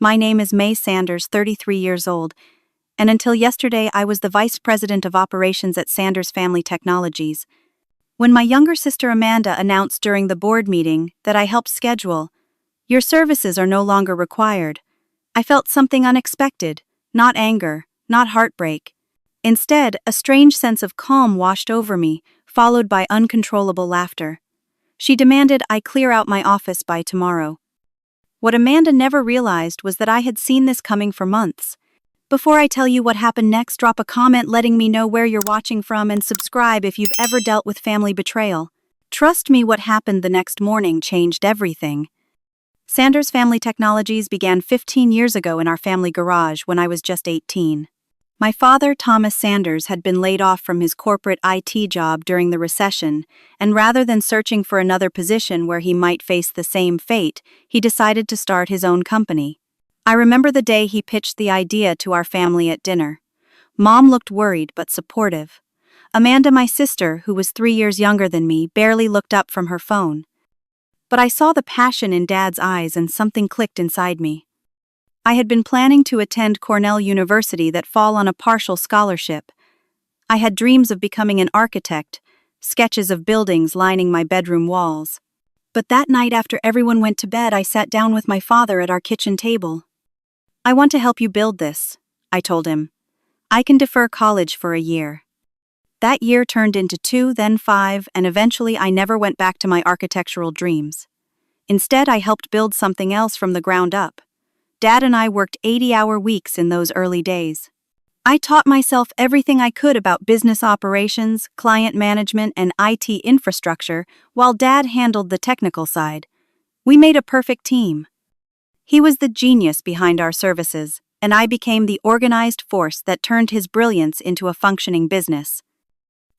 My name is Mae Sanders, 33 years old, and until yesterday I was the Vice President of Operations at Sanders Family Technologies. When my younger sister Amanda announced during the board meeting that I helped schedule, "Your services are no longer required," I felt something unexpected, not anger, not heartbreak. Instead, a strange sense of calm washed over me, followed by uncontrollable laughter. She demanded I clear out my office by tomorrow. What Amanda never realized was that I had seen this coming for months. Before I tell you what happened next, drop a comment letting me know where you're watching from and subscribe if you've ever dealt with family betrayal. Trust me, what happened the next morning changed everything. Sanders Family Technologies began 15 years ago in our family garage when I was just 18. My father, Thomas Sanders, had been laid off from his corporate IT job during the recession, and rather than searching for another position where he might face the same fate, he decided to start his own company. I remember the day he pitched the idea to our family at dinner. Mom looked worried but supportive. Amanda, my sister, who was 3 years younger than me, barely looked up from her phone. But I saw the passion in Dad's eyes and something clicked inside me. I had been planning to attend Cornell University that fall on a partial scholarship. I had dreams of becoming an architect, sketches of buildings lining my bedroom walls. But that night after everyone went to bed, I sat down with my father at our kitchen table. "I want to help you build this," I told him. "I can defer college for a year." That year turned into 2, then 5, and eventually I never went back to my architectural dreams. Instead, I helped build something else from the ground up. Dad and I worked 80-hour weeks in those early days. I taught myself everything I could about business operations, client management, and IT infrastructure, while Dad handled the technical side. We made a perfect team. He was the genius behind our services, and I became the organized force that turned his brilliance into a functioning business.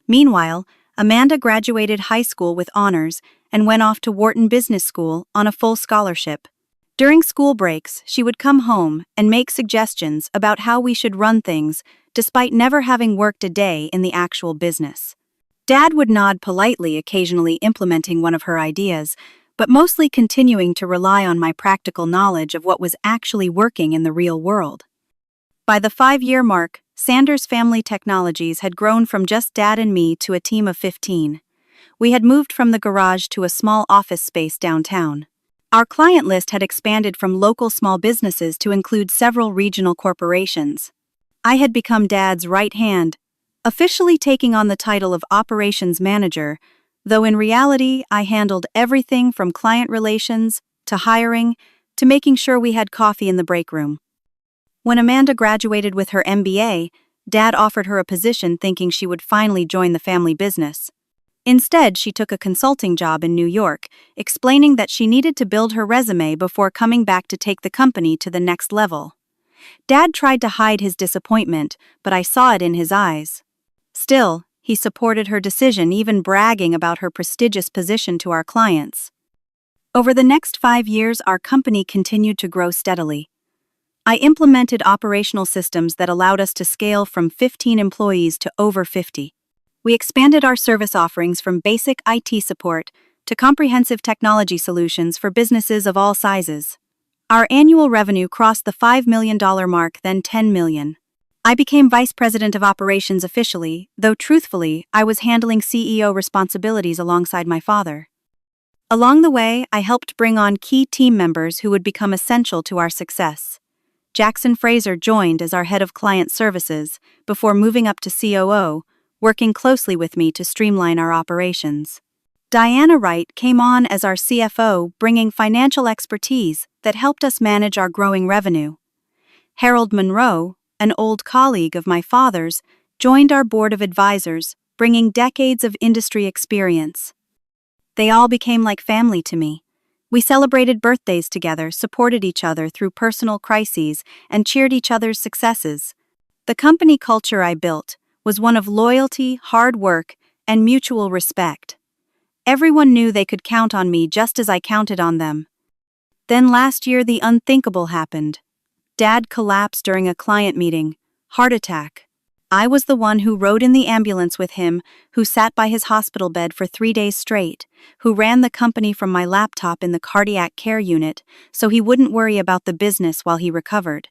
Meanwhile, Amanda graduated high school with honors and went off to Wharton Business School on a full scholarship. During school breaks, she would come home and make suggestions about how we should run things, despite never having worked a day in the actual business. Dad would nod politely, occasionally implementing one of her ideas, but mostly continuing to rely on my practical knowledge of what was actually working in the real world. By the 5-year mark, Sanders Family Technologies had grown from just Dad and me to a team of 15. We had moved from the garage to a small office space downtown. Our client list had expanded from local small businesses to include several regional corporations. I had become Dad's right hand, officially taking on the title of operations manager, though in reality I handled everything from client relations to hiring to making sure we had coffee in the break room. When Amanda graduated with her MBA, Dad offered her a position thinking she would finally join the family business. Instead, she took a consulting job in New York, explaining that she needed to build her resume before coming back to take the company to the next level. Dad tried to hide his disappointment, but I saw it in his eyes. Still, he supported her decision, even bragging about her prestigious position to our clients. Over the next 5 years, our company continued to grow steadily. I implemented operational systems that allowed us to scale from 15 employees to over 50. We expanded our service offerings from basic IT support to comprehensive technology solutions for businesses of all sizes. Our annual revenue crossed the $5 million mark, then $10 million. I became Vice President of Operations officially, though truthfully, I was handling CEO responsibilities alongside my father. Along the way, I helped bring on key team members who would become essential to our success. Jackson Fraser joined as our head of client services before moving up to COO, working closely with me to streamline our operations. Diana Wright came on as our CFO, bringing financial expertise that helped us manage our growing revenue. Harold Monroe, an old colleague of my father's, joined our board of advisors, bringing decades of industry experience. They all became like family to me. We celebrated birthdays together, supported each other through personal crises, and cheered each other's successes. The company culture I built was one of loyalty, hard work, and mutual respect. Everyone knew they could count on me just as I counted on them. Then last year, the unthinkable happened. Dad collapsed during a client meeting. Heart attack. I was the one who rode in the ambulance with him, who sat by his hospital bed for 3 days straight, who ran the company from my laptop in the cardiac care unit so he wouldn't worry about the business while he recovered.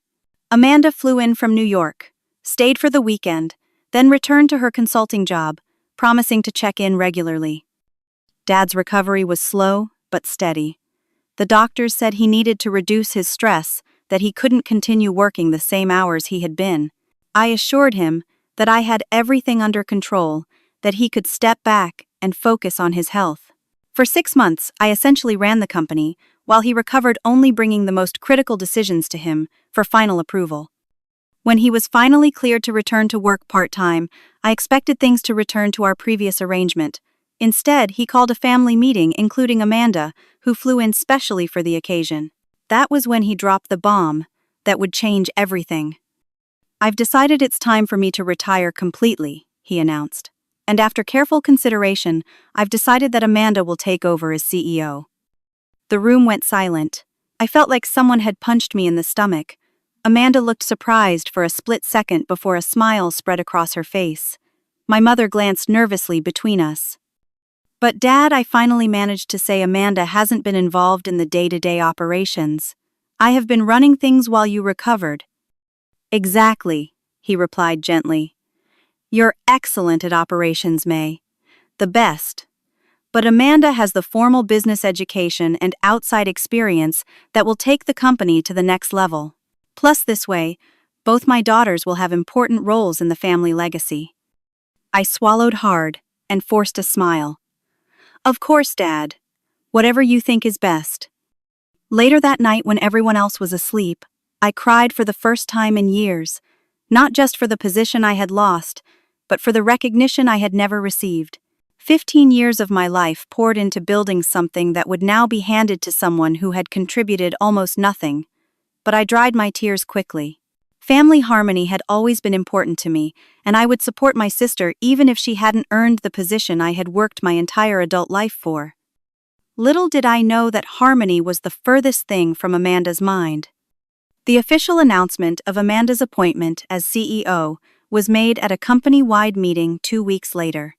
Amanda flew in from New York, stayed for the weekend, then returned to her consulting job, promising to check in regularly. Dad's recovery was slow but steady. The doctors said he needed to reduce his stress, that he couldn't continue working the same hours he had been. I assured him that I had everything under control, that he could step back and focus on his health. For 6 months, I essentially ran the company, while he recovered, only bringing the most critical decisions to him for final approval. When he was finally cleared to return to work part-time, I expected things to return to our previous arrangement. Instead, he called a family meeting including Amanda, who flew in specially for the occasion. That was when he dropped the bomb that would change everything. "I've decided it's time for me to retire completely," he announced. "And after careful consideration, I've decided that Amanda will take over as CEO." The room went silent. I felt like someone had punched me in the stomach. Amanda looked surprised for a split second before a smile spread across her face. My mother glanced nervously between us. "But Dad," I finally managed to say, "Amanda hasn't been involved in the day-to-day operations. I have been running things while you recovered." "Exactly," he replied gently. "You're excellent at operations, Mae. The best. But Amanda has the formal business education and outside experience that will take the company to the next level. Plus, this way, both my daughters will have important roles in the family legacy." I swallowed hard and forced a smile. "Of course, Dad. Whatever you think is best." Later that night, when everyone else was asleep, I cried for the first time in years, not just for the position I had lost, but for the recognition I had never received. 15 years of my life poured into building something that would now be handed to someone who had contributed almost nothing. But I dried my tears quickly. Family harmony had always been important to me, and I would support my sister even if she hadn't earned the position I had worked my entire adult life for. Little did I know that harmony was the furthest thing from Amanda's mind. The official announcement of Amanda's appointment as CEO was made at a company-wide meeting 2 weeks later.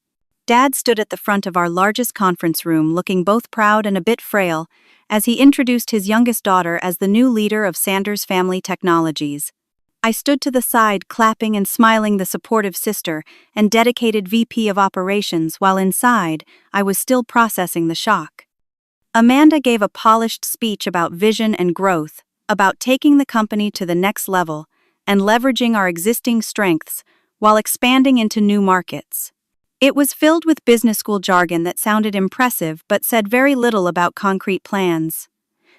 Dad stood at the front of our largest conference room looking both proud and a bit frail as he introduced his youngest daughter as the new leader of Sanders Family Technologies. I stood to the side, clapping and smiling the supportive sister and dedicated VP of Operations, while inside, I was still processing the shock. Amanda gave a polished speech about vision and growth, about taking the company to the next level and leveraging our existing strengths while expanding into new markets. It was filled with business school jargon that sounded impressive but said very little about concrete plans.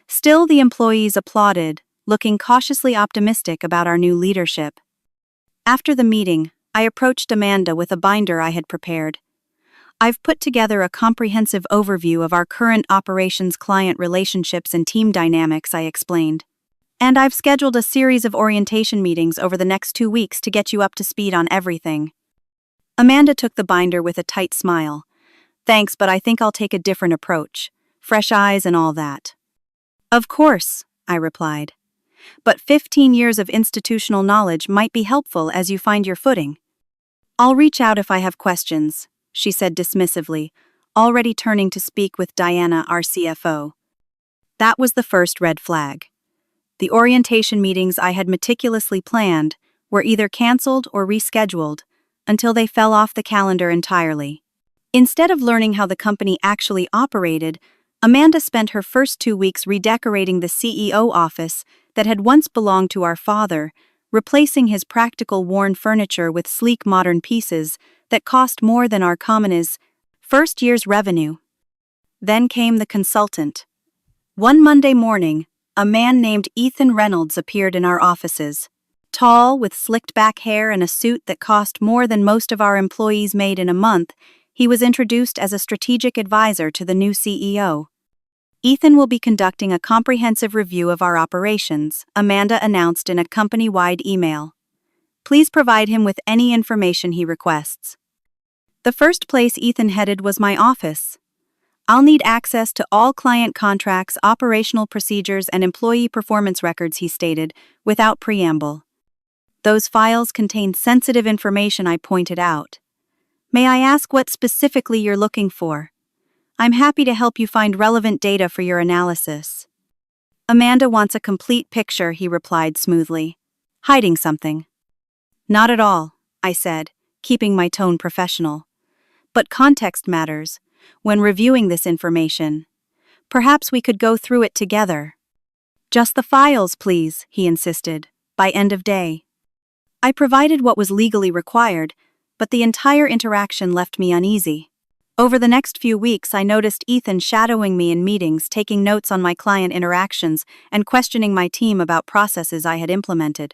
Still, the employees applauded, looking cautiously optimistic about our new leadership. After the meeting, I approached Amanda with a binder I had prepared. "I've put together a comprehensive overview of our current operations, client relationships, and team dynamics," I explained. "And I've scheduled a series of orientation meetings over the next 2 weeks to get you up to speed on everything." Amanda took the binder with a tight smile. "Thanks, but I think I'll take a different approach. Fresh eyes and all that." "Of course," I replied. "But 15 years of institutional knowledge might be helpful as you find your footing." "I'll reach out if I have questions," she said dismissively, already turning to speak with Diana, our CFO. That was the first red flag. The orientation meetings I had meticulously planned were either canceled or rescheduled until they fell off the calendar entirely. Instead of learning how the company actually operated, Amanda spent her first 2 weeks redecorating the CEO office that had once belonged to our father, replacing his practical worn furniture with sleek modern pieces that cost more than our common's first year's revenue. Then came the consultant. One Monday morning, a man named Ethan Reynolds appeared in our offices. Tall, with slicked back hair and a suit that cost more than most of our employees made in a month, he was introduced as a strategic advisor to the new CEO. "Ethan will be conducting a comprehensive review of our operations," Amanda announced in a company-wide email. "Please provide him with any information he requests." The first place Ethan headed was my office. "I'll need access to all client contracts, operational procedures, and employee performance records," he stated, without preamble. Those files contain sensitive information, I pointed out. May I ask what specifically you're looking for? I'm happy to help you find relevant data for your analysis. Amanda wants a complete picture, he replied smoothly. Hiding something? Not at all, I said, keeping my tone professional. But context matters when reviewing this information. Perhaps we could go through it together. Just the files, please, he insisted, by end of day. I provided what was legally required, but the entire interaction left me uneasy. Over the next few weeks, I noticed Ethan shadowing me in meetings, taking notes on my client interactions, and questioning my team about processes I had implemented.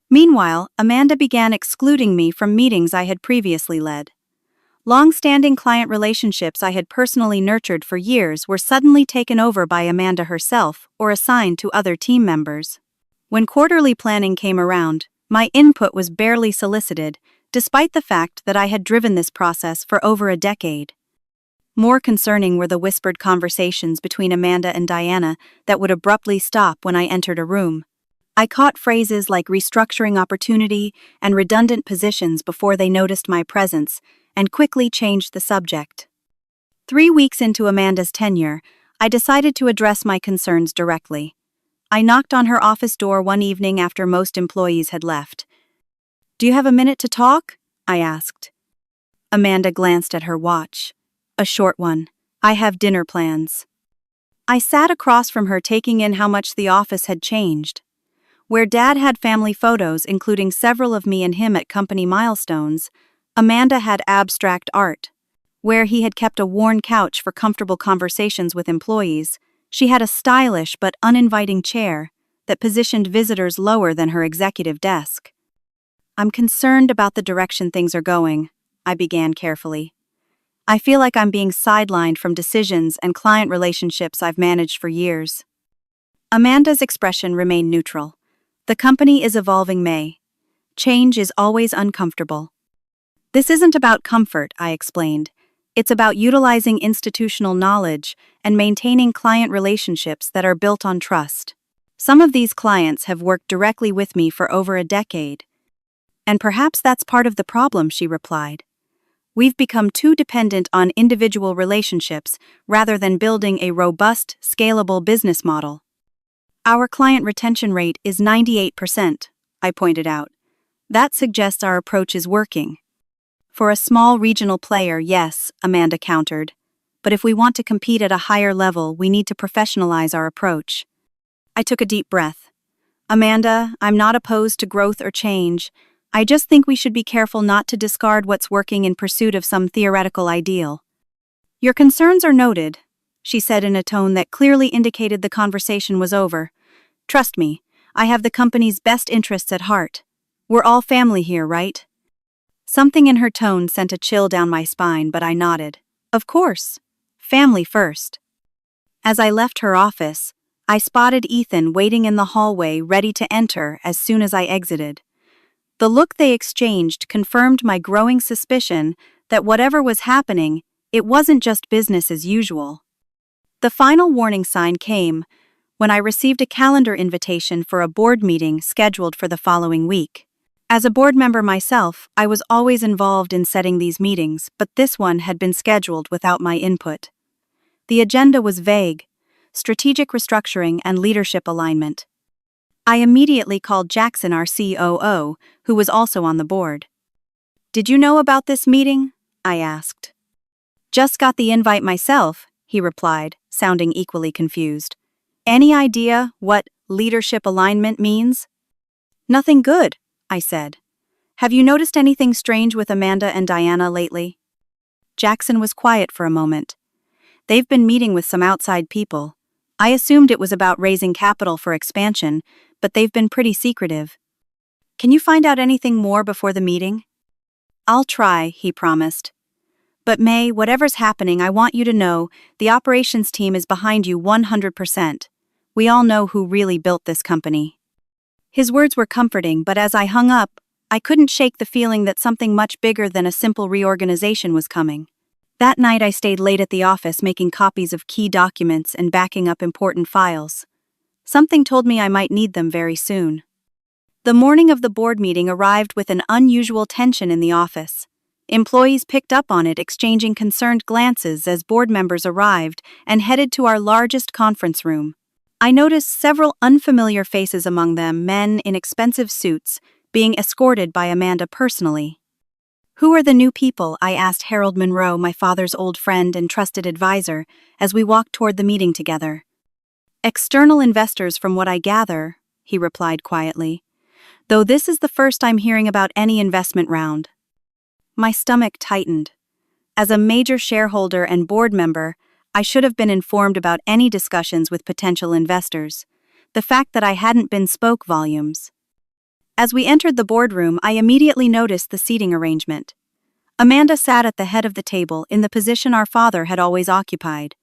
Meanwhile, Amanda began excluding me from meetings I had previously led. Long-standing client relationships I had personally nurtured for years were suddenly taken over by Amanda herself or assigned to other team members. When quarterly planning came around, my input was barely solicited, despite the fact that I had driven this process for over a decade. More concerning were the whispered conversations between Amanda and Diana that would abruptly stop when I entered a room. I caught phrases like restructuring opportunity and redundant positions before they noticed my presence, and quickly changed the subject. 3 weeks into Amanda's tenure, I decided to address my concerns directly. I knocked on her office door one evening after most employees had left. "Do you have a minute to talk?" I asked. Amanda glanced at her watch. "A short one. I have dinner plans." I sat across from her, taking in how much the office had changed. Where Dad had family photos, including several of me and him at company milestones, Amanda had abstract art. Where he had kept a worn couch for comfortable conversations with employees, she had a stylish but uninviting chair that positioned visitors lower than her executive desk. "I'm concerned about the direction things are going," I began carefully. "I feel like I'm being sidelined from decisions and client relationships I've managed for years." Amanda's expression remained neutral. "The company is evolving, Mae. Change is always uncomfortable." "This isn't about comfort," I explained. "It's about utilizing institutional knowledge and maintaining client relationships that are built on trust. Some of these clients have worked directly with me for over a decade." "And perhaps that's part of the problem," she replied. "We've become too dependent on individual relationships rather than building a robust, scalable business model." "Our client retention rate is 98%, I pointed out. "That suggests our approach is working." "For a small regional player, yes," Amanda countered. "But if we want to compete at a higher level, we need to professionalize our approach." I took a deep breath. "Amanda, I'm not opposed to growth or change. I just think we should be careful not to discard what's working in pursuit of some theoretical ideal." "Your concerns are noted," she said in a tone that clearly indicated the conversation was over. "Trust me, I have the company's best interests at heart. We're all family here, right?" Something in her tone sent a chill down my spine, but I nodded. "Of course. Family first." As I left her office, I spotted Ethan waiting in the hallway, ready to enter as soon as I exited. The look they exchanged confirmed my growing suspicion that whatever was happening, it wasn't just business as usual. The final warning sign came when I received a calendar invitation for a board meeting scheduled for the following week. As a board member myself, I was always involved in setting these meetings, but this one had been scheduled without my input. The agenda was vague: strategic restructuring and leadership alignment. I immediately called Jackson, our COO, who was also on the board. "Did you know about this meeting?" I asked. "Just got the invite myself," he replied, sounding equally confused. "Any idea what leadership alignment means?" "Nothing good," I said. "Have you noticed anything strange with Amanda and Diana lately?" Jackson was quiet for a moment. "They've been meeting with some outside people. I assumed it was about raising capital for expansion, but they've been pretty secretive. Can you find out anything more before the meeting?" "I'll try," he promised. "But Mae, whatever's happening, I want you to know the operations team is behind you 100%. We all know who really built this company." His words were comforting, but as I hung up, I couldn't shake the feeling that something much bigger than a simple reorganization was coming. That night I stayed late at the office making copies of key documents and backing up important files. Something told me I might need them very soon. The morning of the board meeting arrived with an unusual tension in the office. Employees picked up on it, exchanging concerned glances as board members arrived and headed to our largest conference room. I noticed several unfamiliar faces among them, men in expensive suits, being escorted by Amanda personally. "Who are the new people?" I asked Harold Monroe, my father's old friend and trusted advisor, as we walked toward the meeting together. "External investors, from what I gather," he replied quietly, "though this is the first I'm hearing about any investment round." My stomach tightened. As a major shareholder and board member, I should have been informed about any discussions with potential investors. The fact that I hadn't been spoke volumes. As we entered the boardroom, I immediately noticed the seating arrangement. Amanda sat at the head of the table in the position our father had always occupied.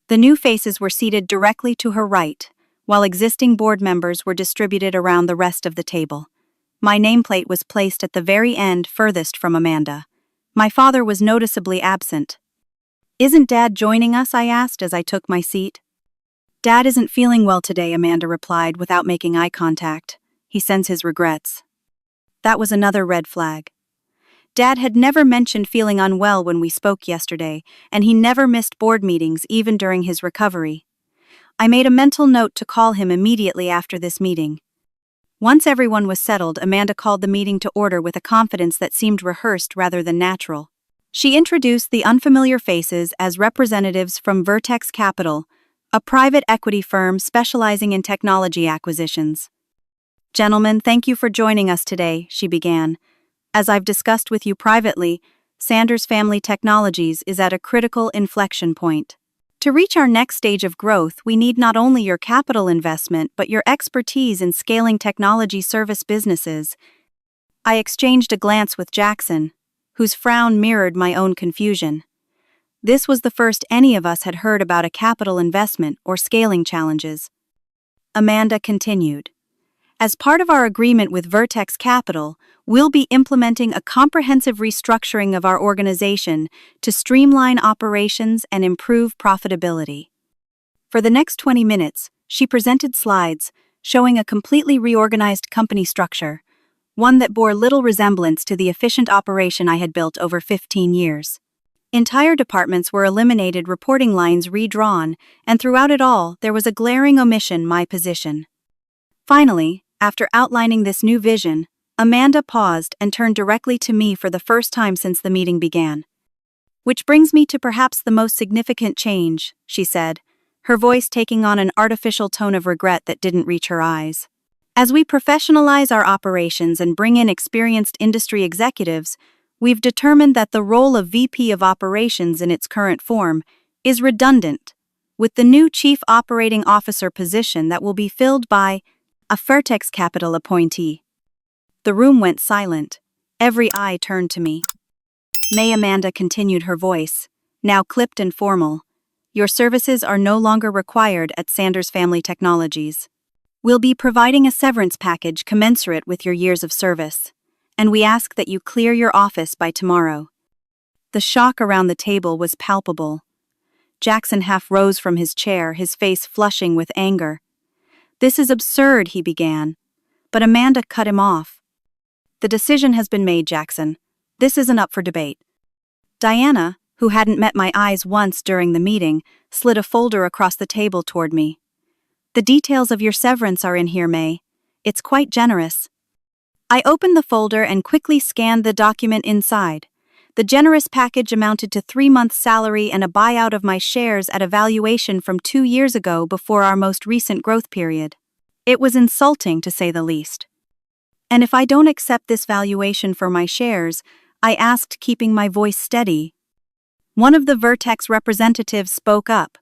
The new faces were seated directly to her right, while existing board members were distributed around the rest of the table. My nameplate was placed at the very end, furthest from Amanda. My father was noticeably absent. "Isn't Dad joining us?" I asked as I took my seat. "Dad isn't feeling well today," Amanda replied without making eye contact. "He sends his regrets." That was another red flag. Dad had never mentioned feeling unwell when we spoke yesterday, and he never missed board meetings even during his recovery. I made a mental note to call him immediately after this meeting. Once everyone was settled, Amanda called the meeting to order with a confidence that seemed rehearsed rather than natural. She introduced the unfamiliar faces as representatives from Vertex Capital, a private equity firm specializing in technology acquisitions. "Gentlemen, thank you for joining us today," she began. "As I've discussed with you privately, Sanders Family Technologies is at a critical inflection point. To reach our next stage of growth, we need not only your capital investment but your expertise in scaling technology service businesses." I exchanged a glance with Jackson, whose frown mirrored my own confusion. This was the first any of us had heard about a capital investment or scaling challenges. Amanda continued. "As part of our agreement with Vertex Capital, we'll be implementing a comprehensive restructuring of our organization to streamline operations and improve profitability." For the next 20 minutes, she presented slides showing a completely reorganized company structure, one that bore little resemblance to the efficient operation I had built over 15 years. Entire departments were eliminated, reporting lines redrawn, and throughout it all, there was a glaring omission: my position. Finally, after outlining this new vision, Amanda paused and turned directly to me for the first time since the meeting began. "Which brings me to perhaps the most significant change," she said, her voice taking on an artificial tone of regret that didn't reach her eyes. "As we professionalize our operations and bring in experienced industry executives, we've determined that the role of VP of Operations in its current form is redundant, with the new Chief Operating Officer position that will be filled by a Vertex Capital appointee." The room went silent. Every eye turned to me. "May," Amanda continued, her voice, now clipped and formal, "your services are no longer required at Sanders Family Technologies. We'll be providing a severance package commensurate with your years of service, and we ask that you clear your office by tomorrow." The shock around the table was palpable. Jackson half rose from his chair, his face flushing with anger. "This is absurd," he began, but Amanda cut him off. "The decision has been made, Jackson. This isn't up for debate." Diana, who hadn't met my eyes once during the meeting, slid a folder across the table toward me. "The details of your severance are in here, Mae. It's quite generous." I opened the folder and quickly scanned the document inside. The generous package amounted to 3 months' salary and a buyout of my shares at a valuation from 2 years ago, before our most recent growth period. It was insulting, to say the least. "And if I don't accept this valuation for my shares?" I asked, keeping my voice steady. One of the Vertex representatives spoke up.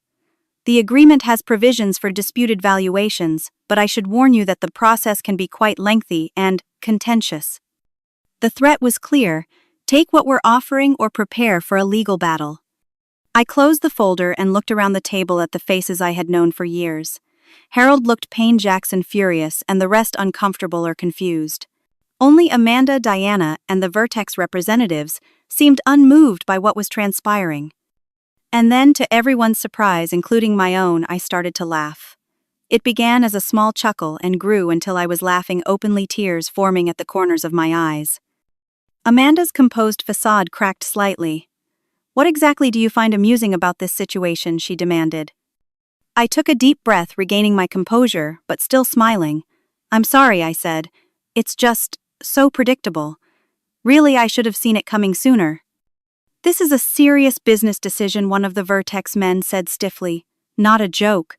"The agreement has provisions for disputed valuations, but I should warn you that the process can be quite lengthy and contentious." The threat was clear: take what we're offering or prepare for a legal battle. I closed the folder and looked around the table at the faces I had known for years. Harold looked pained, Jackson furious, and the rest uncomfortable or confused. Only Amanda, Diana, and the Vertex representatives seemed unmoved by what was transpiring. And then, to everyone's surprise, including my own, I started to laugh. It began as a small chuckle and grew until I was laughing openly, tears forming at the corners of my eyes. Amanda's composed facade cracked slightly. "What exactly do you find amusing about this situation?" she demanded. I took a deep breath, regaining my composure, but still smiling. "I'm sorry," I said. "It's just so predictable. Really, I should have seen it coming sooner." "This is a serious business decision," one of the Vertex men said stiffly. "Not a joke."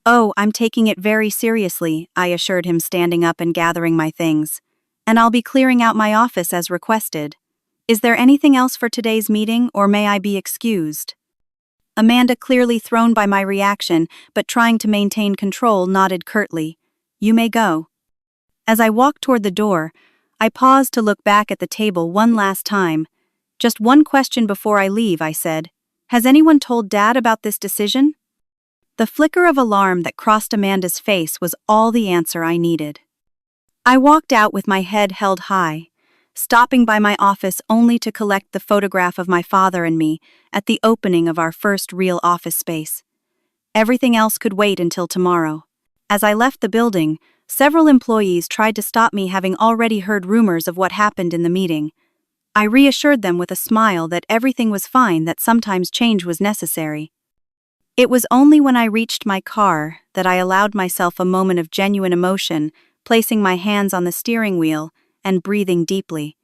"Oh, I'm taking it very seriously," I assured him, standing up and gathering my things. "And I'll be clearing out my office as requested. Is there anything else for today's meeting, or may I be excused?" Amanda, clearly thrown by my reaction, but trying to maintain control, nodded curtly. "You may go." As I walked toward the door, I paused to look back at the table one last time. "Just one question before I leave," I said. "Has anyone told Dad about this decision?" The flicker of alarm that crossed Amanda's face was all the answer I needed. I walked out with my head held high, stopping by my office only to collect the photograph of my father and me at the opening of our first real office space. Everything else could wait until tomorrow. As I left the building, several employees tried to stop me, having already heard rumors of what happened in the meeting. I reassured them with a smile that everything was fine, that sometimes change was necessary. It was only when I reached my car that I allowed myself a moment of genuine emotion, placing my hands on the steering wheel and breathing deeply.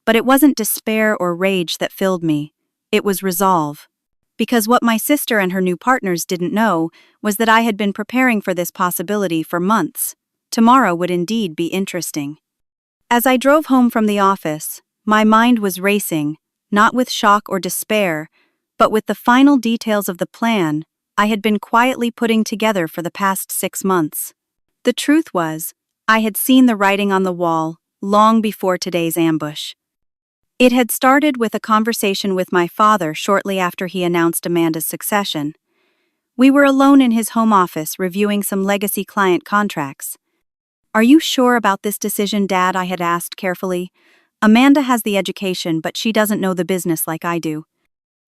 But it wasn't despair or rage that filled me. It was resolve. Because what my sister and her new partners didn't know was that I had been preparing for this possibility for months. Tomorrow would indeed be interesting. As I drove home from the office, my mind was racing, not with shock or despair, but with the final details of the plan I had been quietly putting together for the past 6 months. The truth was, I had seen the writing on the wall long before today's ambush. It had started with a conversation with my father shortly after he announced Amanda's succession. We were alone in his home office reviewing some legacy client contracts. "Are you sure about this decision, Dad?" I had asked carefully. "Amanda has the education, but she doesn't know the business like I do."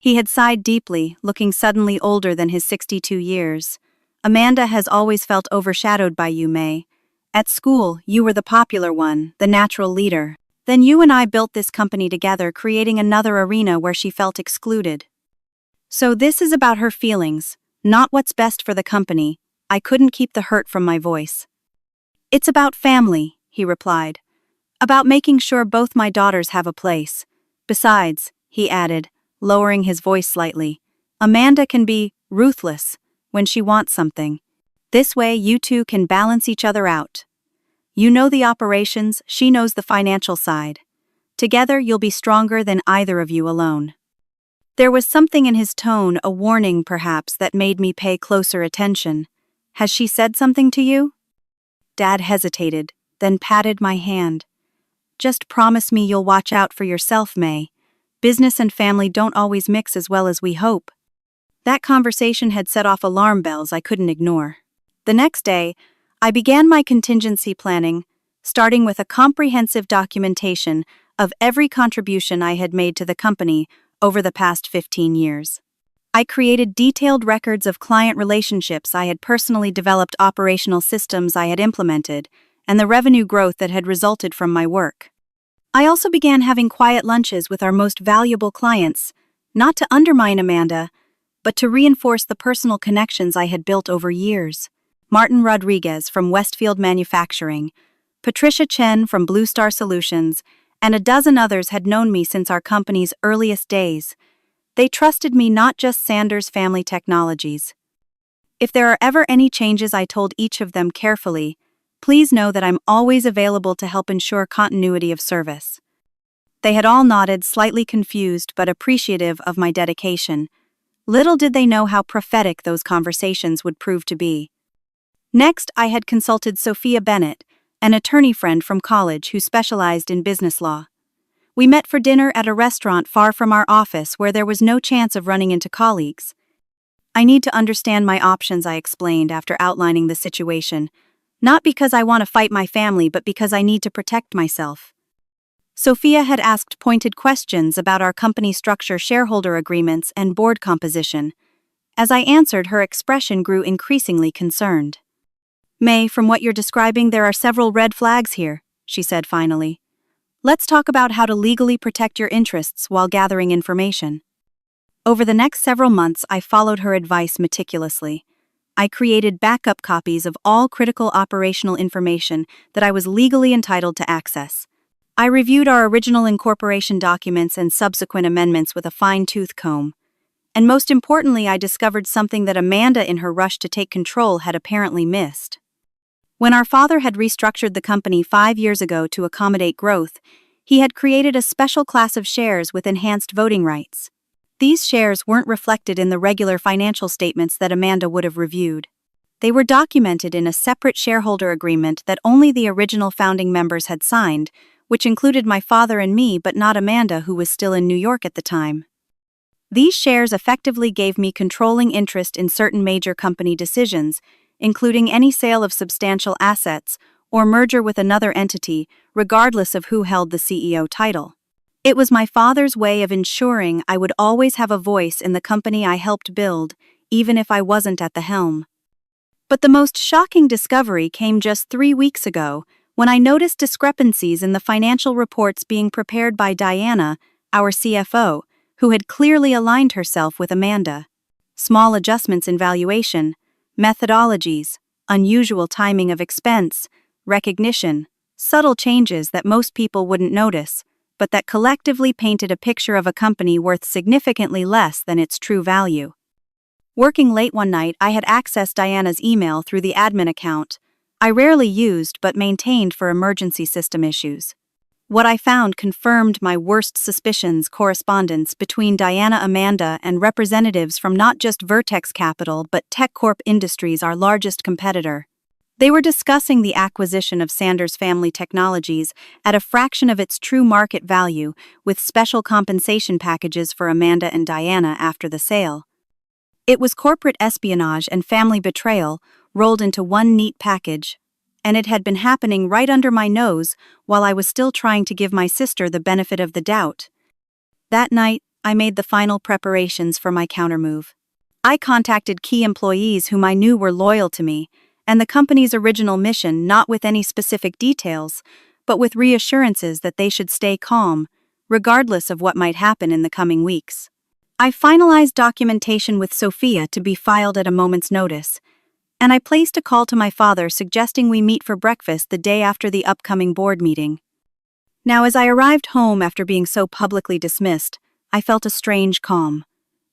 He had sighed deeply, looking suddenly older than his 62 years. "Amanda has always felt overshadowed by you, Mae. At school, you were the popular one, the natural leader. Then you and I built this company together, creating another arena where she felt excluded. So this is about her feelings, not what's best for the company." I couldn't keep the hurt from my voice. "It's about family," he replied. "About making sure both my daughters have a place. Besides," he added, lowering his voice slightly, "Amanda can be ruthless when she wants something. This way you two can balance each other out. You know the operations, she knows the financial side. Together you'll be stronger than either of you alone." There was something in his tone, a warning perhaps, that made me pay closer attention. "Has she said something to you?" Dad hesitated, then patted my hand. "Just promise me you'll watch out for yourself, Mae. Business and family don't always mix as well as we hope." That conversation had set off alarm bells I couldn't ignore. The next day, I began my contingency planning, starting with a comprehensive documentation of every contribution I had made to the company over the past 15 years. I created detailed records of client relationships I had personally developed, operational systems I had implemented, and the revenue growth that had resulted from my work. I also began having quiet lunches with our most valuable clients, not to undermine Amanda, but to reinforce the personal connections I had built over years. Martin Rodriguez from Westfield Manufacturing, Patricia Chen from Blue Star Solutions, and a dozen others had known me since our company's earliest days. They trusted me, not just Sanders Family Technologies. If there are ever any changes, I told each of them carefully, "Please know that I'm always available to help ensure continuity of service." They had all nodded, slightly confused but appreciative of my dedication. Little did they know how prophetic those conversations would prove to be. Next, I had consulted Sophia Bennett, an attorney friend from college who specialized in business law. We met for dinner at a restaurant far from our office where there was no chance of running into colleagues. "I need to understand my options," I explained after outlining the situation. "Not because I want to fight my family, but because I need to protect myself." Sophia had asked pointed questions about our company structure, shareholder agreements, and board composition. As I answered, her expression grew increasingly concerned. Mae, from what you're describing, there are several red flags here, she said finally. Let's talk about how to legally protect your interests while gathering information. Over the next several months, I followed her advice meticulously. I created backup copies of all critical operational information that I was legally entitled to access. I reviewed our original incorporation documents and subsequent amendments with a fine-tooth comb. And most importantly, I discovered something that Amanda, in her rush to take control, had apparently missed. When our father had restructured the company 5 years ago to accommodate growth, he had created a special class of shares with enhanced voting rights. These shares weren't reflected in the regular financial statements that Amanda would have reviewed. They were documented in a separate shareholder agreement that only the original founding members had signed, which included my father and me but not Amanda, who was still in New York at the time. These shares effectively gave me controlling interest in certain major company decisions, including any sale of substantial assets or merger with another entity, regardless of who held the CEO title. It was my father's way of ensuring I would always have a voice in the company I helped build, even if I wasn't at the helm. But the most shocking discovery came just 3 weeks ago, when I noticed discrepancies in the financial reports being prepared by Diana, our CFO, who had clearly aligned herself with Amanda. Small adjustments in valuation, methodologies, unusual timing of expense, recognition, subtle changes that most people wouldn't notice, but that collectively painted a picture of a company worth significantly less than its true value. Working late one night, I had accessed Diana's email through the admin account I rarely used but maintained for emergency system issues. What I found confirmed my worst suspicions: correspondence between Diana, Amanda, and representatives from not just Vertex Capital but TechCorp Industries, our largest competitor. They were discussing the acquisition of Sanders Family Technologies at a fraction of its true market value, with special compensation packages for Amanda and Diana after the sale. It was corporate espionage and family betrayal rolled into one neat package, and it had been happening right under my nose while I was still trying to give my sister the benefit of the doubt. That night, I made the final preparations for my countermove. I contacted key employees whom I knew were loyal to me, and the company's original mission, not with any specific details, but with reassurances that they should stay calm, regardless of what might happen in the coming weeks. I finalized documentation with Sophia to be filed at a moment's notice, and I placed a call to my father suggesting we meet for breakfast the day after the upcoming board meeting. Now, as I arrived home after being so publicly dismissed, I felt a strange calm.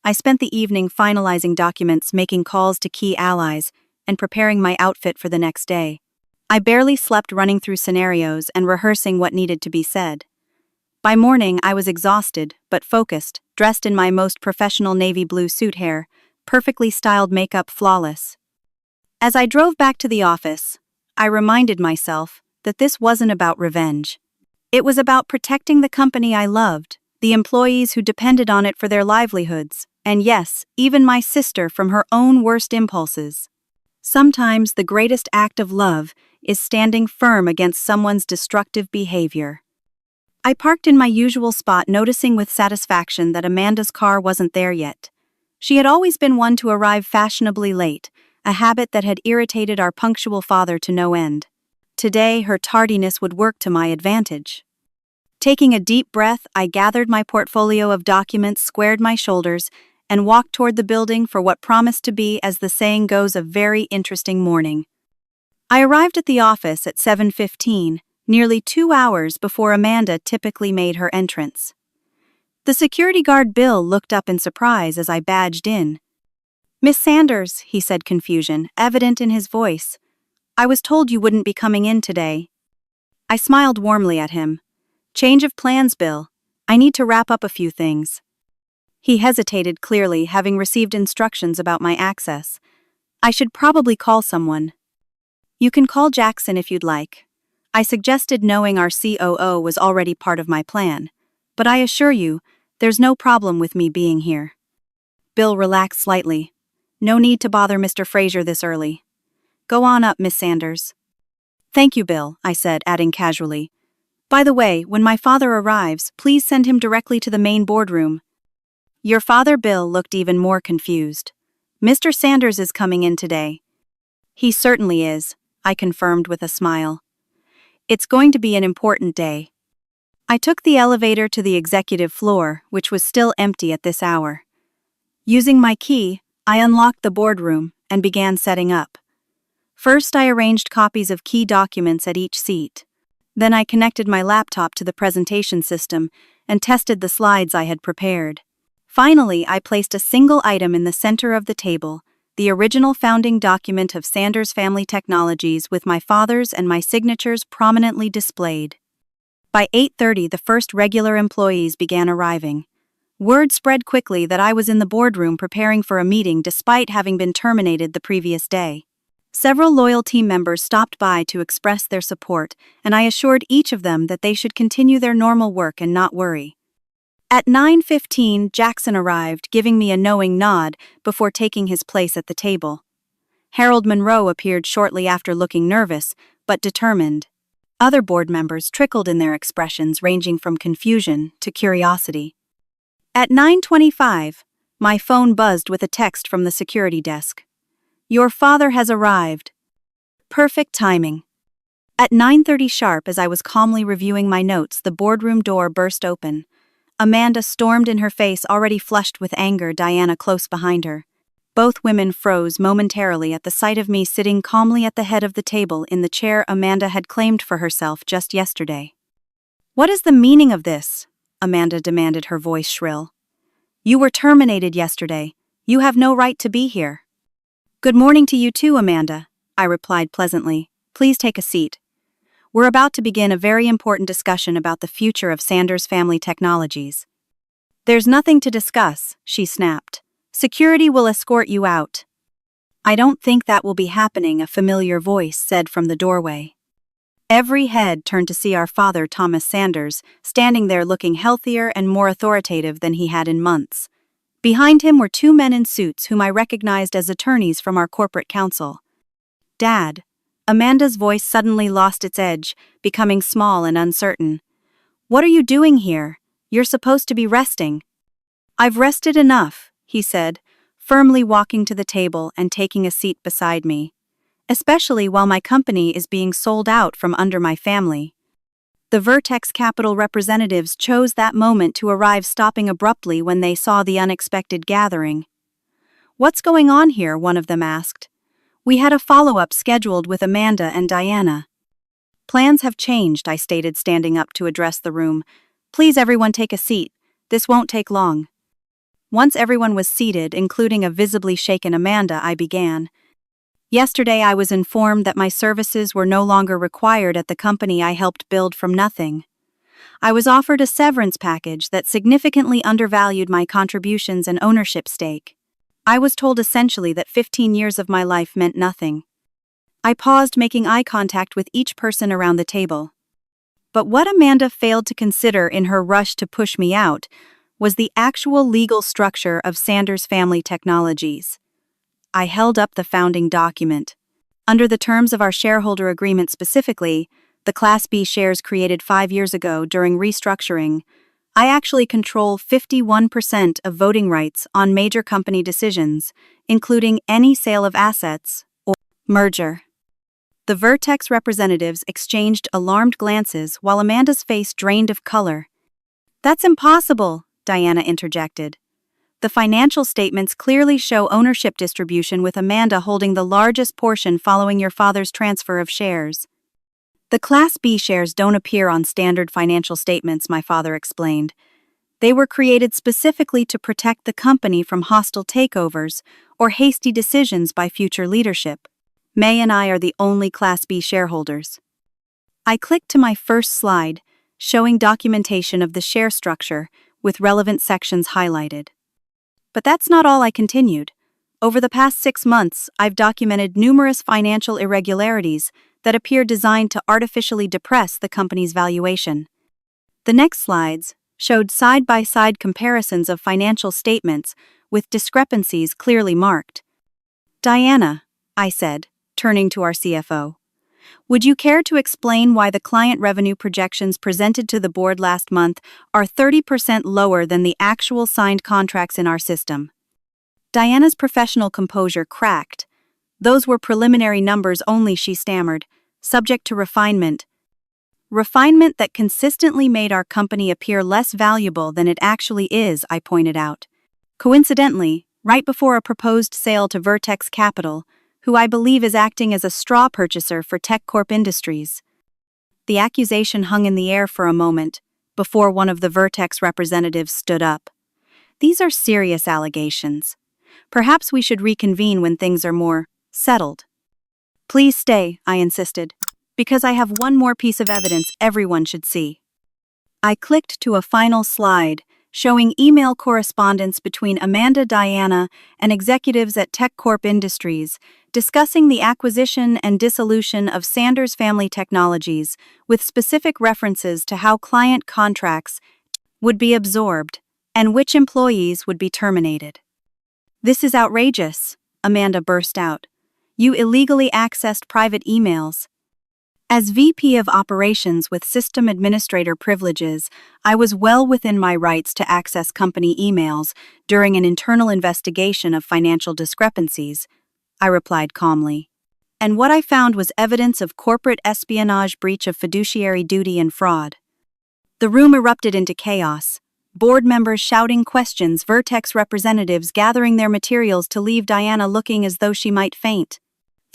I spent the evening finalizing documents, making calls to key allies, and preparing my outfit for the next day. I barely slept, running through scenarios and rehearsing what needed to be said. By morning, I was exhausted but focused, dressed in my most professional navy blue suit, hair perfectly styled, makeup flawless. As I drove back to the office, I reminded myself that this wasn't about revenge. It was about protecting the company I loved, the employees who depended on it for their livelihoods, and yes, even my sister from her own worst impulses. Sometimes the greatest act of love is standing firm against someone's destructive behavior. I parked in my usual spot, noticing with satisfaction that Amanda's car wasn't there yet. She had always been one to arrive fashionably late, a habit that had irritated our punctual father to no end. Today, her tardiness would work to my advantage. Taking a deep breath, I gathered my portfolio of documents, squared my shoulders, and walked toward the building for what promised to be, as the saying goes, a very interesting morning. I arrived at the office at 7:15, nearly 2 hours before Amanda typically made her entrance. The security guard Bill looked up in surprise as I badged in. "Miss Sanders," he said, confusion evident in his voice. "I was told you wouldn't be coming in today." I smiled warmly at him. "Change of plans, Bill. I need to wrap up a few things." He hesitated, clearly having received instructions about my access. "I should probably call someone." "You can call Jackson if you'd like," I suggested, knowing our COO was already part of my plan. "But I assure you, there's no problem with me being here." Bill relaxed slightly. "No need to bother Mr. Fraser this early. Go on up, Miss Sanders." "Thank you, Bill," I said, adding casually, "By the way, when my father arrives, please send him directly to the main boardroom." "Your father?" Bill looked even more confused. "Mr. Sanders is coming in today." "He certainly is," I confirmed with a smile. It's going to be an important day. I took the elevator to the executive floor, which was still empty at this hour. Using my key, I unlocked the boardroom and began setting up. First, I arranged copies of key documents at each seat. Then I connected my laptop to the presentation system and tested the slides I had prepared. Finally, I placed a single item in the center of the table, the original founding document of Sanders Family Technologies with my father's and my signatures prominently displayed. By 8:30, the first regular employees began arriving. Word spread quickly that I was in the boardroom preparing for a meeting despite having been terminated the previous day. Several loyal team members stopped by to express their support, and I assured each of them that they should continue their normal work and not worry. At 9:15, Jackson arrived, giving me a knowing nod before taking his place at the table. Harold Monroe appeared shortly after, looking nervous, but determined. Other board members trickled in their expressions, ranging from confusion to curiosity. At 9:25, my phone buzzed with a text from the security desk. "Your father has arrived." Perfect timing. At 9:30 sharp, as I was calmly reviewing my notes, the boardroom door burst open. Amanda stormed in, her face already flushed with anger, Diana close behind her. Both women froze momentarily at the sight of me sitting calmly at the head of the table in the chair Amanda had claimed for herself just yesterday. "What is the meaning of this?" Amanda demanded, her voice shrill. "You were terminated yesterday. You have no right to be here." "Good morning to you too, Amanda," I replied pleasantly. "Please take a seat. We're about to begin a very important discussion about the future of Sanders Family Technologies." "There's nothing to discuss," she snapped. "Security will escort you out." "I don't think that will be happening," a familiar voice said from the doorway. Every head turned to see our father, Thomas Sanders, standing there looking healthier and more authoritative than he had in months. Behind him were two men in suits whom I recognized as attorneys from our corporate counsel. "Dad." Amanda's voice suddenly lost its edge, becoming small and uncertain. "What are you doing here? You're supposed to be resting." "I've rested enough," he said, firmly walking to the table and taking a seat beside me. "Especially while my company is being sold out from under my family." The Vertex Capital representatives chose that moment to arrive, stopping abruptly when they saw the unexpected gathering. "What's going on here?" one of them asked. "We had a follow-up scheduled with Amanda and Diana." "Plans have changed," I stated, standing up to address the room. "Please everyone take a seat. This won't take long." Once everyone was seated, including a visibly shaken Amanda, I began. "Yesterday I was informed that my services were no longer required at the company I helped build from nothing. I was offered a severance package that significantly undervalued my contributions and ownership stake. I was told essentially that 15 years of my life meant nothing." I paused, making eye contact with each person around the table. But what Amanda failed to consider in her rush to push me out was the actual legal structure of Sanders Family Technologies. I held up the founding document. Under the terms of our shareholder agreement, specifically, the Class B shares created 5 years ago during restructuring, I actually control 51% of voting rights on major company decisions, including any sale of assets or merger. The Vertex representatives exchanged alarmed glances while Amanda's face drained of color. "That's impossible," Diana interjected. "The financial statements clearly show ownership distribution, with Amanda holding the largest portion following your father's transfer of shares." "The Class B shares don't appear on standard financial statements," my father explained. "They were created specifically to protect the company from hostile takeovers or hasty decisions by future leadership. Mae and I are the only Class B shareholders." I clicked to my first slide, showing documentation of the share structure with relevant sections highlighted. But that's not all, I continued. "Over the past 6 months, I've documented numerous financial irregularities that appear designed to artificially depress the company's valuation." The next slides showed side-by-side comparisons of financial statements with discrepancies clearly marked. "Diana," I said, turning to our CFO, "would you care to explain why the client revenue projections presented to the board last month are 30% lower than the actual signed contracts in our system?" Diana's professional composure cracked, Those were preliminary numbers only, she stammered, subject to refinement. Refinement that consistently made our company appear less valuable than it actually is, I pointed out. Coincidentally, right before a proposed sale to Vertex Capital, who I believe is acting as a straw purchaser for TechCorp Industries. The accusation hung in the air for a moment, before one of the Vertex representatives stood up. These are serious allegations. Perhaps we should reconvene when things are more settled. Please stay, I insisted, because I have one more piece of evidence everyone should see. I clicked to a final slide, showing email correspondence between Amanda Diana and executives at TechCorp Industries, discussing the acquisition and dissolution of Sanders Family Technologies, with specific references to how client contracts would be absorbed and which employees would be terminated. This is outrageous, Amanda burst out. You illegally accessed private emails. As VP of Operations with System Administrator privileges, I was well within my rights to access company emails during an internal investigation of financial discrepancies, I replied calmly. And what I found was evidence of corporate espionage, breach of fiduciary duty, and fraud. The room erupted into chaos. Board members shouting questions, Vertex representatives gathering their materials to leave Diana looking as though she might faint.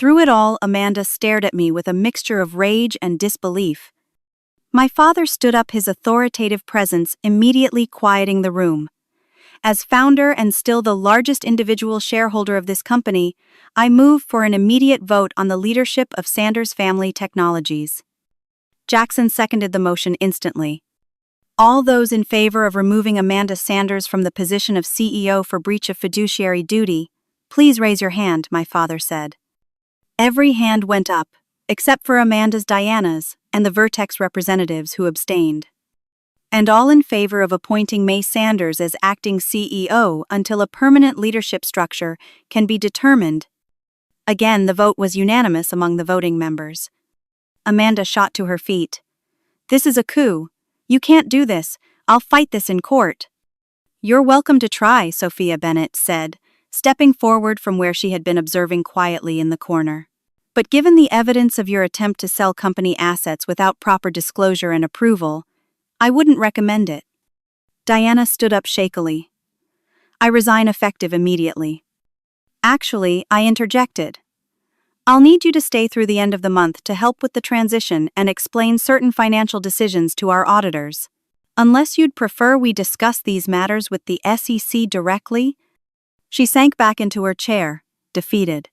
Through it all, Amanda stared at me with a mixture of rage and disbelief. My father stood up, his authoritative presence immediately quieting the room. As founder and still the largest individual shareholder of this company, I move for an immediate vote on the leadership of Sanders Family Technologies. Jackson seconded the motion instantly. All those in favor of removing Amanda Sanders from the position of CEO for breach of fiduciary duty, please raise your hand, my father said. Every hand went up, except for Amanda's, Diana's, and the Vertex representatives who abstained. And all in favor of appointing Mae Sanders as acting CEO until a permanent leadership structure can be determined. Again, the vote was unanimous among the voting members. Amanda shot to her feet. This is a coup. You can't do this. I'll fight this in court. You're welcome to try, Sophia Bennett said, stepping forward from where she had been observing quietly in the corner. But given the evidence of your attempt to sell company assets without proper disclosure and approval, I wouldn't recommend it. Diana stood up shakily. I resign effective immediately. Actually, I interjected. I'll need you to stay through the end of the month to help with the transition and explain certain financial decisions to our auditors. Unless you'd prefer we discuss these matters with the SEC directly? She sank back into her chair, defeated.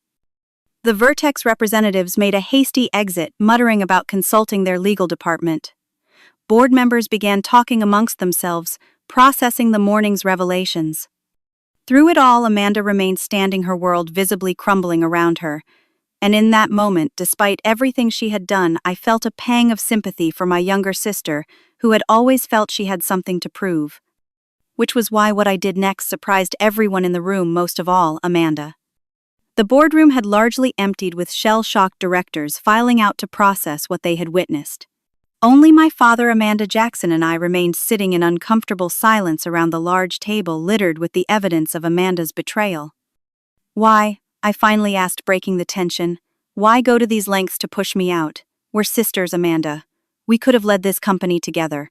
The Vertex representatives made a hasty exit, muttering about consulting their legal department. Board members began talking amongst themselves, processing the morning's revelations. Through it all, Amanda remained standing, her world visibly crumbling around her. And in that moment, despite everything she had done, I felt a pang of sympathy for my younger sister, who had always felt she had something to prove. Which was why what I did next surprised everyone in the room, most of all Amanda. The boardroom had largely emptied, with shell-shocked directors filing out to process what they had witnessed. Only my father, Amanda Jackson, and I remained sitting in uncomfortable silence around the large table littered with the evidence of Amanda's betrayal. Why, I finally asked, breaking the tension, why go to these lengths to push me out? We're sisters, Amanda. We could have led this company together.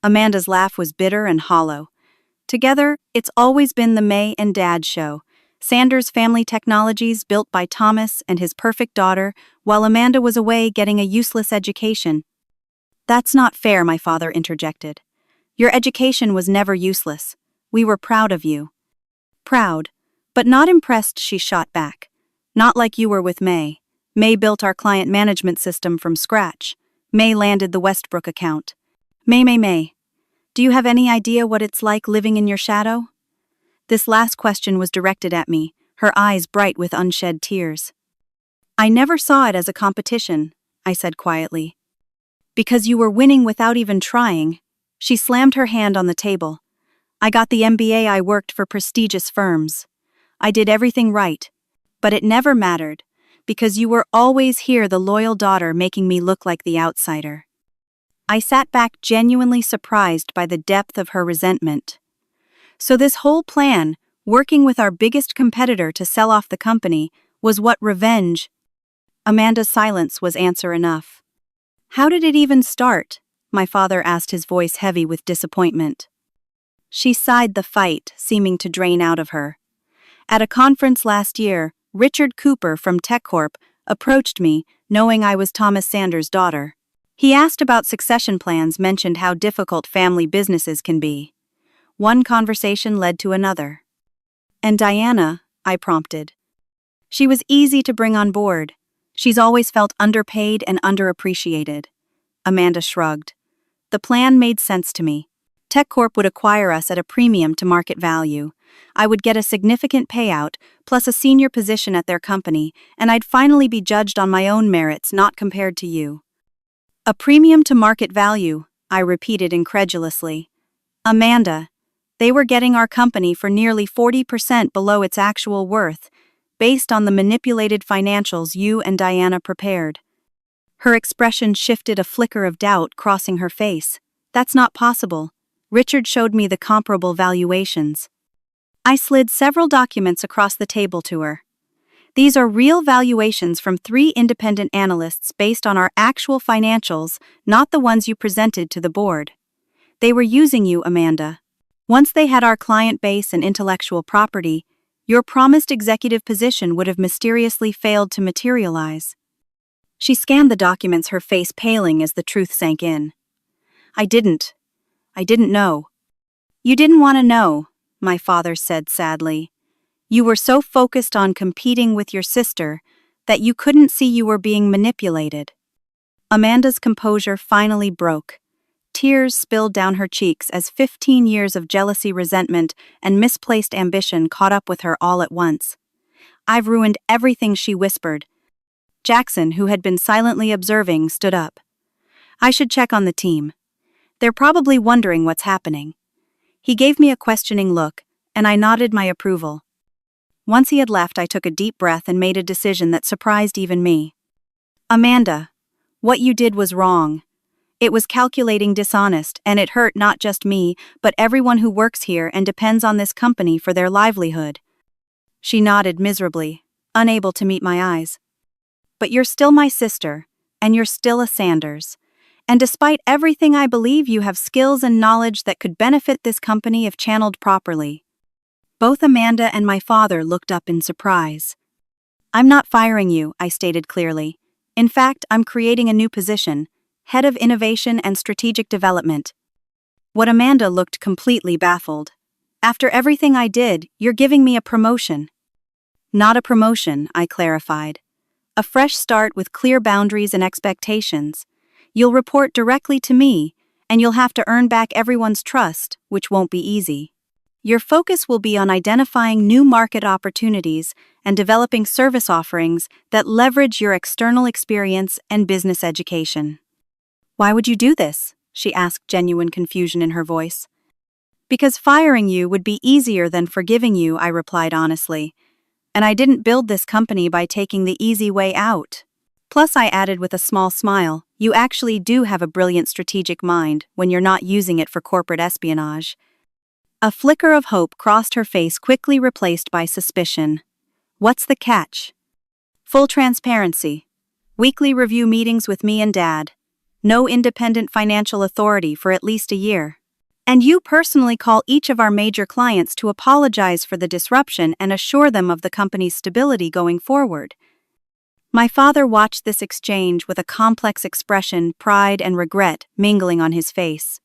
Amanda's laugh was bitter and hollow. Together, it's always been the Mae and Dad show. Sanders Family Technologies, built by Thomas and his perfect daughter, while Amanda was away getting a useless education. That's not fair, my father interjected. Your education was never useless. We were proud of you. Proud, but not impressed, she shot back. Not like you were with Mae. Mae built our client management system from scratch. Mae landed the Westbrook account. Mae. Do you have any idea what it's like living in your shadow? This last question was directed at me, her eyes bright with unshed tears. I never saw it as a competition, I said quietly. Because you were winning without even trying. She slammed her hand on the table. I got the MBA, I worked for prestigious firms. I did everything right. But it never mattered, because you were always here, the loyal daughter, making me look like the outsider. I sat back, genuinely surprised by the depth of her resentment. So this whole plan, working with our biggest competitor to sell off the company, Was what revenge? Amanda's silence was answer enough. How did it even start? My father asked, his voice heavy with disappointment. She sighed, the fight seeming to drain out of her. At a conference last year, Richard Cooper from TechCorp approached me, knowing I was Thomas Sanders' daughter. He asked about succession plans, mentioned how difficult family businesses can be. One conversation led to another. And Diana, I prompted. She was easy to bring on board. She's always felt underpaid and underappreciated. Amanda shrugged. The plan made sense to me. TechCorp would acquire us at a premium to market value. I would get a significant payout, plus a senior position at their company, and I'd finally be judged on my own merits, not compared to you. A premium to market value, I repeated incredulously. Amanda, they were getting our company for nearly 40% below its actual worth, based on the manipulated financials you and Diana prepared. Her expression shifted, a flicker of doubt crossing her face. That's not possible. Richard showed me the comparable valuations. I slid several documents across the table to her. These are real valuations from 3 independent analysts based on our actual financials, not the ones you presented to the board. They were using you, Amanda. Once they had our client base and intellectual property, your promised executive position would have mysteriously failed to materialize. She scanned the documents, her face paling as the truth sank in. I didn't know. You didn't want to know, my father said sadly. You were so focused on competing with your sister that you couldn't see you were being manipulated. Amanda's composure finally broke. Tears spilled down her cheeks as 15 years of jealousy, resentment, and misplaced ambition caught up with her all at once. I've ruined everything, she whispered. Jackson, who had been silently observing, stood up. I should check on the team. They're probably wondering what's happening. He gave me a questioning look, and I nodded my approval. Once he had left, I took a deep breath and made a decision that surprised even me. Amanda, what you did was wrong. It was calculating, dishonest, and it hurt not just me, but everyone who works here and depends on this company for their livelihood. She nodded miserably, unable to meet my eyes. But you're still my sister, and you're still a Sanders. And despite everything, I believe you have skills and knowledge that could benefit this company if channeled properly. Both Amanda and my father looked up in surprise. I'm not firing you, I stated clearly. In fact, I'm creating a new position, Head of Innovation and Strategic Development. What Amanda looked completely baffled. After everything I did, you're giving me a promotion. Not a promotion, I clarified. A fresh start with clear boundaries and expectations. You'll report directly to me, and you'll have to earn back everyone's trust, which won't be easy. Your focus will be on identifying new market opportunities and developing service offerings that leverage your external experience and business education. Why would you do this? She asked, genuine confusion in her voice. Because firing you would be easier than forgiving you, I replied honestly. And I didn't build this company by taking the easy way out. Plus, I added with a small smile, you actually do have a brilliant strategic mind when you're not using it for corporate espionage. A flicker of hope crossed her face, quickly replaced by suspicion. What's the catch? Full transparency. Weekly review meetings with me and Dad. No independent financial authority for at least a year. And you personally call each of our major clients to apologize for the disruption and assure them of the company's stability going forward. My father watched this exchange with a complex expression, pride and regret mingling on his face.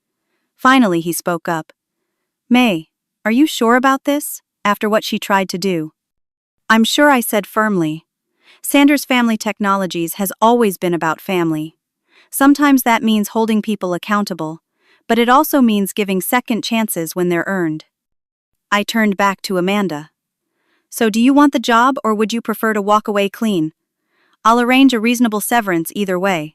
Finally, he spoke up. Mae, are you sure about this, after what she tried to do? I'm sure, I said firmly. Sanders Family Technologies has always been about family. Sometimes that means holding people accountable, but it also means giving second chances when they're earned. I turned back to Amanda. So do you want the job, or would you prefer to walk away clean? I'll arrange a reasonable severance either way.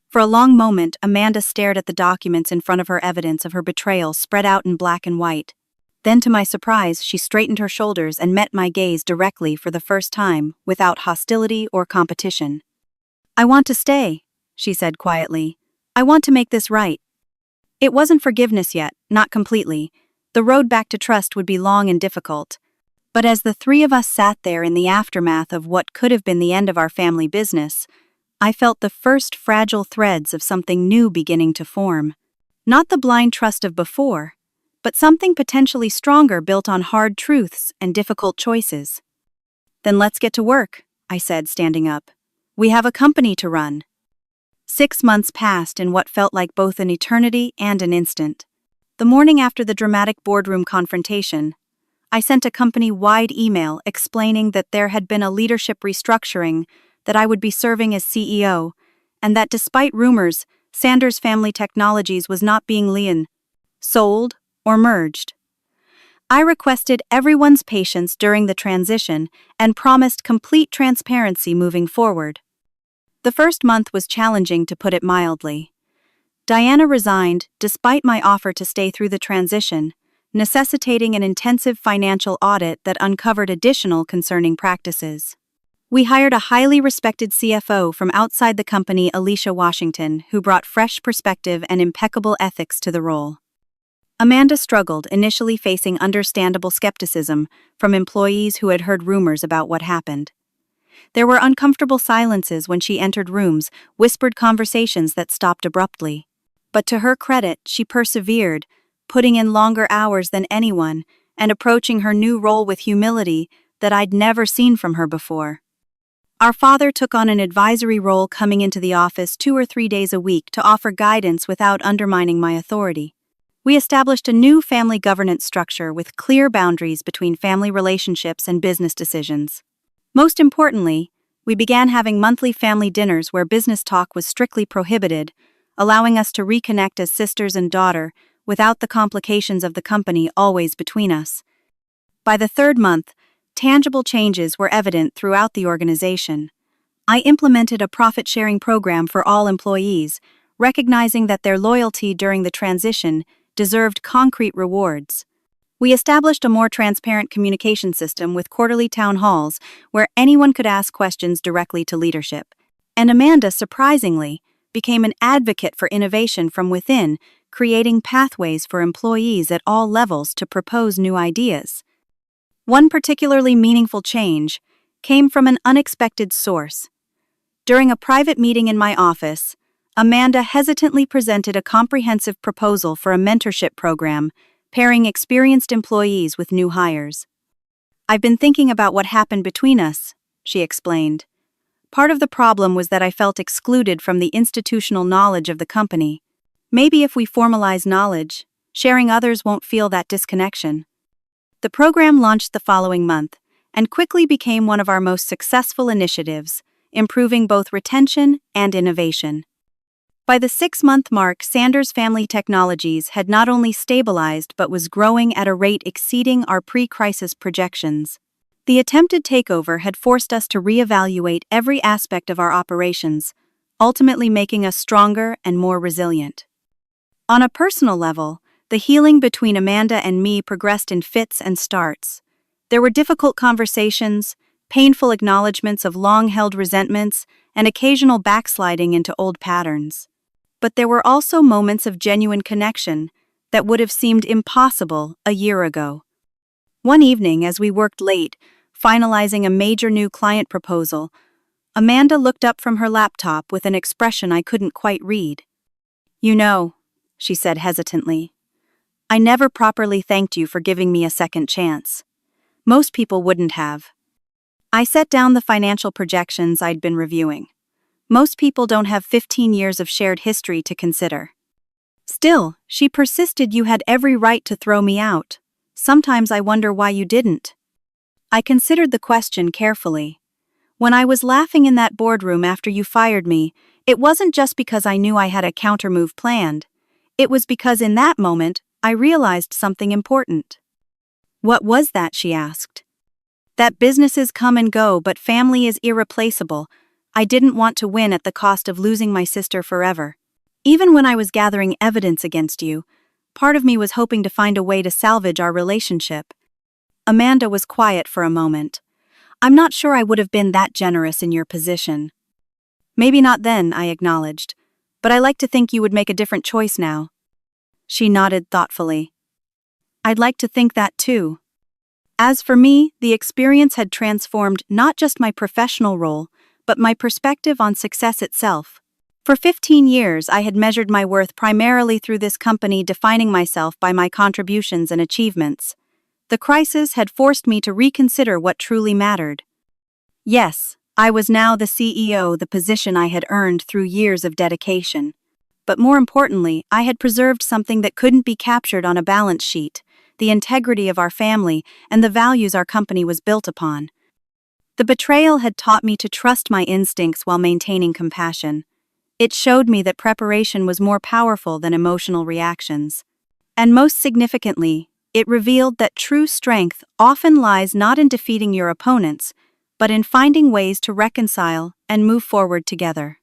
For a long moment, Amanda stared at the documents in front of her, evidence of her betrayal spread out in black and white. Then, to my surprise, she straightened her shoulders and met my gaze directly for the first time, without hostility or competition. I want to stay, she said quietly. I want to make this right. It wasn't forgiveness yet, not completely. The road back to trust would be long and difficult. But as the three of us sat there in the aftermath of what could have been the end of our family business, I felt the first fragile threads of something new beginning to form. Not the blind trust of before, but something potentially stronger built on hard truths and difficult choices. "Then let's get to work," I said, standing up. "We have a company to run." 6 months passed in what felt like both an eternity and an instant. The morning after the dramatic boardroom confrontation, I sent a company-wide email explaining that there had been a leadership restructuring, that I would be serving as CEO, and that despite rumors, Sanders Family Technologies was not being sold or merged. I requested everyone's patience during the transition and promised complete transparency moving forward. The first month was challenging, to put it mildly. Diana resigned despite my offer to stay through the transition, necessitating an intensive financial audit that uncovered additional concerning practices. We hired a highly respected CFO from outside the company, Alicia Washington, who brought fresh perspective and impeccable ethics to the role. Amanda struggled, initially facing understandable skepticism from employees who had heard rumors about what happened. There were uncomfortable silences when she entered rooms, whispered conversations that stopped abruptly. But to her credit, she persevered, putting in longer hours than anyone and approaching her new role with humility that I'd never seen from her before. Our father took on an advisory role, coming into the office 2 or 3 days a week to offer guidance without undermining my authority. We established a new family governance structure with clear boundaries between family relationships and business decisions. Most importantly, we began having monthly family dinners where business talk was strictly prohibited, allowing us to reconnect as sisters and daughter without the complications of the company always between us. By the 3rd month, tangible changes were evident throughout the organization. I implemented a profit-sharing program for all employees, recognizing that their loyalty during the transition deserved concrete rewards. We established a more transparent communication system with quarterly town halls where anyone could ask questions directly to leadership. And Amanda, surprisingly, became an advocate for innovation from within, creating pathways for employees at all levels to propose new ideas. One particularly meaningful change came from an unexpected source. During a private meeting in my office, Amanda hesitantly presented a comprehensive proposal for a mentorship program, pairing experienced employees with new hires. "I've been thinking about what happened between us," she explained. "Part of the problem was that I felt excluded from the institutional knowledge of the company. Maybe if we formalize knowledge, sharing others won't feel that disconnection." The program launched the following month and quickly became one of our most successful initiatives, improving both retention and innovation. By the 6-month mark, Sanders Family Technologies had not only stabilized but was growing at a rate exceeding our pre-crisis projections. The attempted takeover had forced us to reevaluate every aspect of our operations, ultimately making us stronger and more resilient. On a personal level, the healing between Amanda and me progressed in fits and starts. There were difficult conversations, painful acknowledgments of long-held resentments, and occasional backsliding into old patterns. But there were also moments of genuine connection that would have seemed impossible a year ago. One evening, as we worked late, finalizing a major new client proposal, Amanda looked up from her laptop with an expression I couldn't quite read. "You know," she said hesitantly, "I never properly thanked you for giving me a second chance. Most people wouldn't have." I set down the financial projections I'd been reviewing. Most people don't have 15 years of shared history to consider. Still, she persisted. "You had every right to throw me out. Sometimes I wonder why you didn't." I considered the question carefully. When I was laughing in that boardroom after you fired me, it wasn't just because I knew I had a countermove planned. It was because in that moment, I realized something important. "What was that?" she asked. "That businesses come and go, but family is irreplaceable. I didn't want to win at the cost of losing my sister forever. Even when I was gathering evidence against you, part of me was hoping to find a way to salvage our relationship." Amanda was quiet for a moment. "I'm not sure I would have been that generous in your position." "Maybe not then," I acknowledged, "but I like to think you would make a different choice now." She nodded thoughtfully. "I'd like to think that too." As for me, the experience had transformed not just my professional role, but my perspective on success itself. For 15 years, I had measured my worth primarily through this company, defining myself by my contributions and achievements. The crisis had forced me to reconsider what truly mattered. Yes, I was now the CEO, the position I had earned through years of dedication. But more importantly, I had preserved something that couldn't be captured on a balance sheet: the integrity of our family and the values our company was built upon. The betrayal had taught me to trust my instincts while maintaining compassion. It showed me that preparation was more powerful than emotional reactions. And most significantly, it revealed that true strength often lies not in defeating your opponents, but in finding ways to reconcile and move forward together.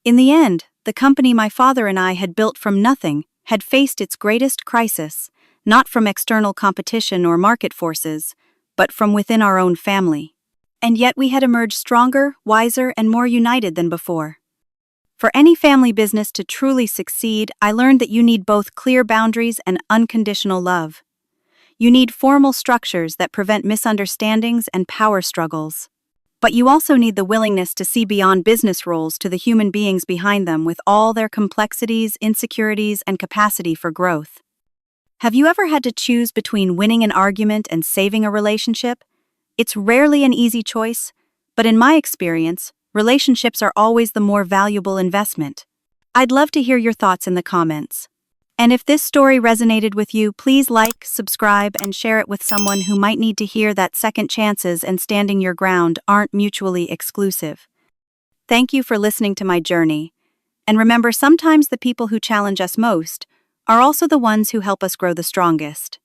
In the end, the company my father and I had built from nothing had faced its greatest crisis, not from external competition or market forces, but from within our own family. And yet we had emerged stronger, wiser, and more united than before. For any family business to truly succeed, I learned that you need both clear boundaries and unconditional love. You need formal structures that prevent misunderstandings and power struggles. But you also need the willingness to see beyond business roles to the human beings behind them, with all their complexities, insecurities, and capacity for growth. Have you ever had to choose between winning an argument and saving a relationship? It's rarely an easy choice, but in my experience, relationships are always the more valuable investment. I'd love to hear your thoughts in the comments. And if this story resonated with you, please like, subscribe, and share it with someone who might need to hear that second chances and standing your ground aren't mutually exclusive. Thank you for listening to my journey. And remember, sometimes the people who challenge us most are also the ones who help us grow the strongest.